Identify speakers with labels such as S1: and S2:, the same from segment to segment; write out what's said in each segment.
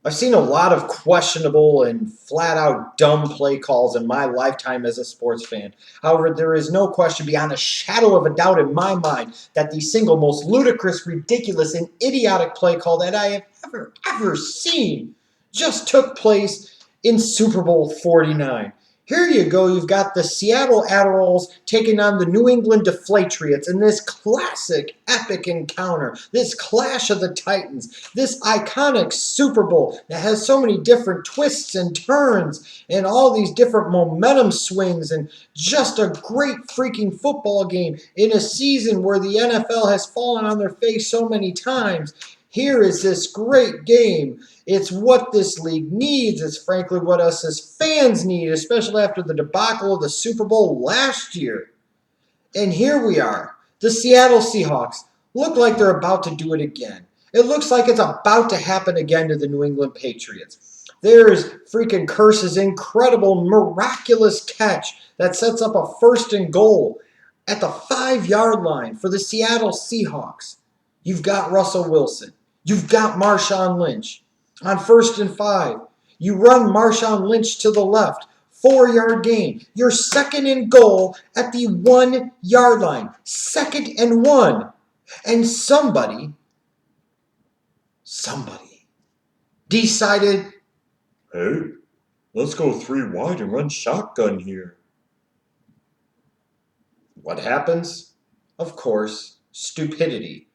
S1: I've seen a lot of questionable and flat out dumb play calls in my lifetime as a sports fan. However, there is no question beyond a shadow of a doubt in my mind that the single most ludicrous, ridiculous, and idiotic play call that I have ever seen just took place in Super Bowl 49. Here you go. You've got the Seattle Admirals taking on the New England Deflatriots in this classic epic encounter, this clash of the Titans, this iconic Super Bowl that has so many different twists and turns and all these different momentum swings and just a great freaking football game in a season where the NFL has fallen on their face so many times. Here is this great game. It's what this league needs. It's frankly what us as fans need, especially after the debacle of the Super Bowl last year. And here we are. The Seattle Seahawks look like they're about to do it again. It looks like it's about to happen again to the New England Patriots. There's freaking Curse's incredible, miraculous catch that sets up a 1st and goal at the 5-yard line for the Seattle Seahawks. You've got Russell Wilson. You've got Marshawn Lynch. On 1st and 5, you run Marshawn Lynch to the left. 4-yard gain. You're 2nd and goal at the 1-yard line. 2nd and 1. And somebody decided, hey, let's go 3 wide and run shotgun here. What happens? Of course, stupidity.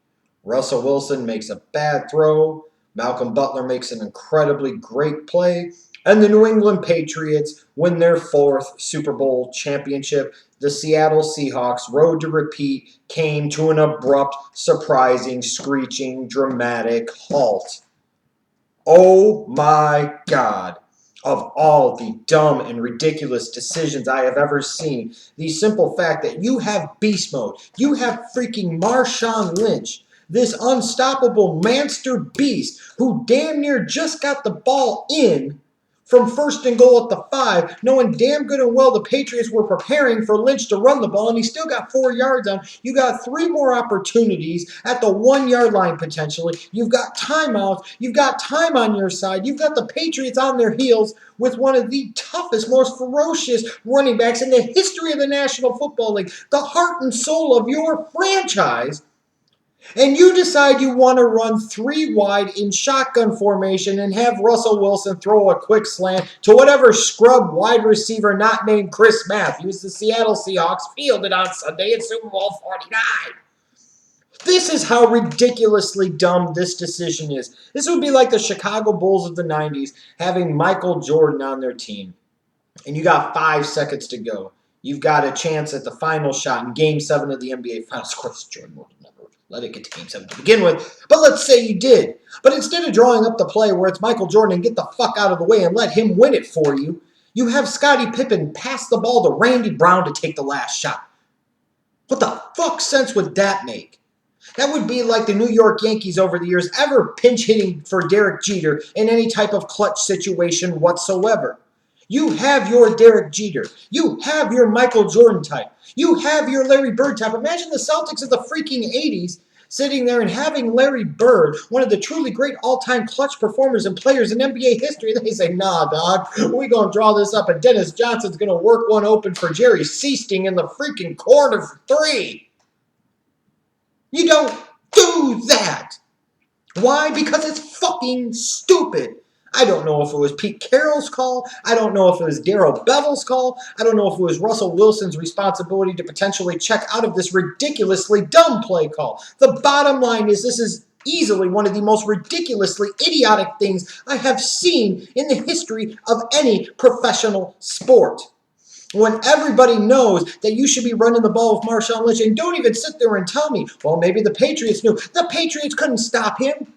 S1: Russell Wilson makes a bad throw. Malcolm Butler makes an incredibly great play. And the New England Patriots win their 4th Super Bowl championship. The Seattle Seahawks' road to repeat came to an abrupt, surprising, screeching, dramatic halt. Oh my God. Of all the dumb and ridiculous decisions I have ever seen, the simple fact that you have beast mode, you have freaking Marshawn Lynch, this unstoppable monster beast who damn near just got the ball in from 1st and goal at the 5, knowing damn good and well the Patriots were preparing for Lynch to run the ball, and he still got 4 yards on. You got 3 more opportunities at the 1-yard line potentially. You've got timeouts. You've got time on your side. You've got the Patriots on their heels with one of the toughest, most ferocious running backs in the history of the National Football League, the heart and soul of your franchise. And you decide you want to run 3 wide in shotgun formation and have Russell Wilson throw a quick slant to whatever scrub wide receiver not named Chris Matthews the Seattle Seahawks fielded on Sunday at Super Bowl 49. This is how ridiculously dumb this decision is. This would be like the Chicago Bulls of the 90s having Michael Jordan on their team. And you got 5 seconds to go. You've got a chance at the final shot in Game 7 of the NBA Finals. Of course, Jordan would never let it get to Game 7 to begin with. But let's say you did. But instead of drawing up the play where it's Michael Jordan and get the fuck out of the way and let him win it for you, you have Scottie Pippen pass the ball to Randy Brown to take the last shot. What the fuck sense would that make? That would be like the New York Yankees over the years ever pinch hitting for Derek Jeter in any type of clutch situation whatsoever. You have your Derek Jeter. You have your Michael Jordan type. You have your Larry Bird type. Imagine the Celtics of the freaking 80s sitting there and having Larry Bird, one of the truly great all-time clutch performers and players in NBA history. They say, nah, dog, we're going to draw this up, and Dennis Johnson's going to work one open for Jerry Seasting in the freaking corner for 3. You don't do that. Why? Because it's fucking stupid. I don't know if it was Pete Carroll's call. I don't know if it was Darrell Bevel's call. I don't know if it was Russell Wilson's responsibility to potentially check out of this ridiculously dumb play call. The bottom line is this is easily one of the most ridiculously idiotic things I have seen in the history of any professional sport. When everybody knows that you should be running the ball with Marshawn Lynch, and don't even sit there and tell me, well, maybe the Patriots knew. The Patriots couldn't stop him.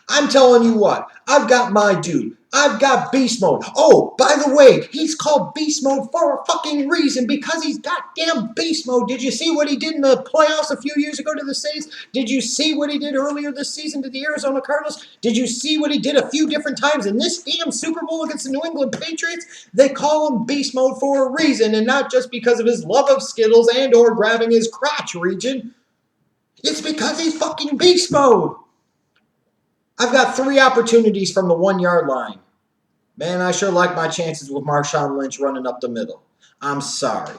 S1: I'm telling you what, I've got my dude. I've got beast mode. Oh, by the way, he's called beast mode for a fucking reason because he's goddamn beast mode. Did you see what he did in the playoffs a few years ago to the Saints? Did you see what he did earlier this season to the Arizona Cardinals? Did you see what he did a few different times in this damn Super Bowl against the New England Patriots? They call him beast mode for a reason, and not just because of his love of Skittles and or grabbing his crotch region. It's because he's fucking beast mode. I've got 3 opportunities from the 1-yard line. Man, I sure like my chances with Marshawn Lynch running up the middle. I'm sorry.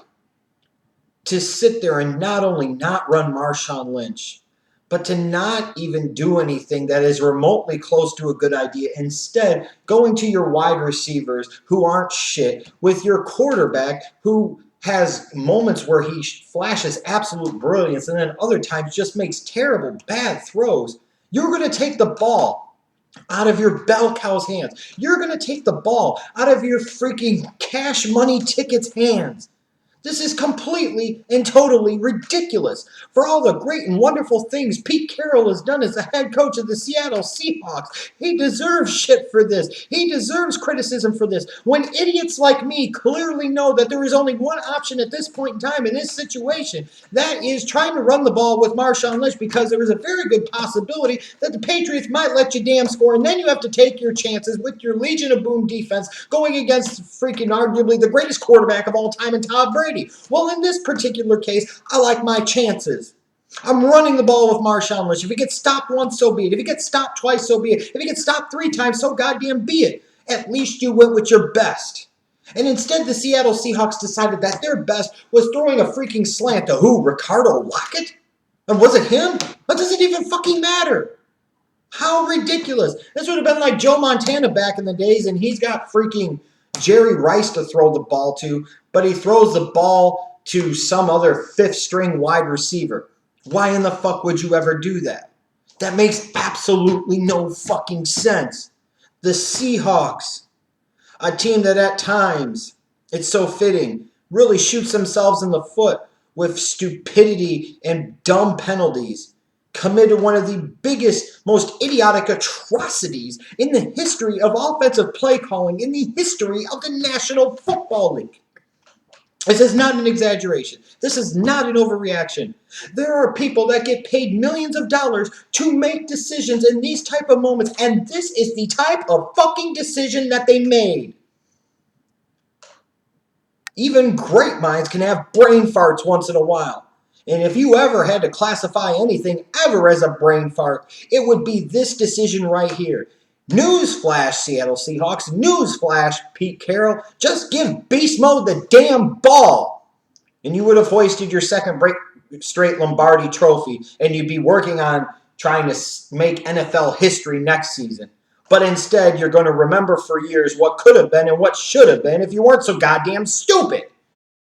S1: To sit there and not only not run Marshawn Lynch, but to not even do anything that is remotely close to a good idea. Instead, going to your wide receivers who aren't shit, with your quarterback who has moments where he flashes absolute brilliance and then other times just makes terrible, bad throws. You're going to take the ball out of your bell cow's hands. You're going to take the ball out of your freaking cash money tickets hands. This is completely and totally ridiculous. For all the great and wonderful things Pete Carroll has done as the head coach of the Seattle Seahawks, he deserves shit for this. He deserves criticism for this. When idiots like me clearly know that there is only one option at this point in time in this situation, that is trying to run the ball with Marshawn Lynch, because there is a very good possibility that the Patriots might let you damn score, and then you have to take your chances with your Legion of Boom defense going against freaking arguably the greatest quarterback of all time in Tom Brady. Well, in this particular case, I like my chances. I'm running the ball with Marshawn Lynch. If he gets stopped once, so be it. If he gets stopped twice, so be it. If he gets stopped 3 times, so goddamn be it. At least you went with your best. And instead, the Seattle Seahawks decided that their best was throwing a freaking slant to who? Ricardo Lockett? And was it him? That doesn't even fucking matter. How ridiculous. This would have been like Joe Montana back in the days, and he's got freaking Jerry Rice to throw the ball to, but he throws the ball to some other 5th-string wide receiver. Why in the fuck would you ever do that? That makes absolutely no fucking sense. The Seahawks, a team that at times, it's so fitting, really shoots themselves in the foot with stupidity and dumb penalties, committed one of the biggest, most idiotic atrocities in the history of offensive play calling, in the history of the National Football League. This is not an exaggeration. This is not an overreaction. There are people that get paid millions of dollars to make decisions in these type of moments, and this is the type of fucking decision that they made. Even great minds can have brain farts once in a while. And if you ever had to classify anything ever as a brain fart, it would be this decision right here. Newsflash, Seattle Seahawks. Newsflash, Pete Carroll. Just give Beast Mode the damn ball. And you would have hoisted your second straight Lombardi trophy, and you'd be working on trying to make NFL history next season. But instead, you're going to remember for years what could have been and what should have been if you weren't so goddamn stupid.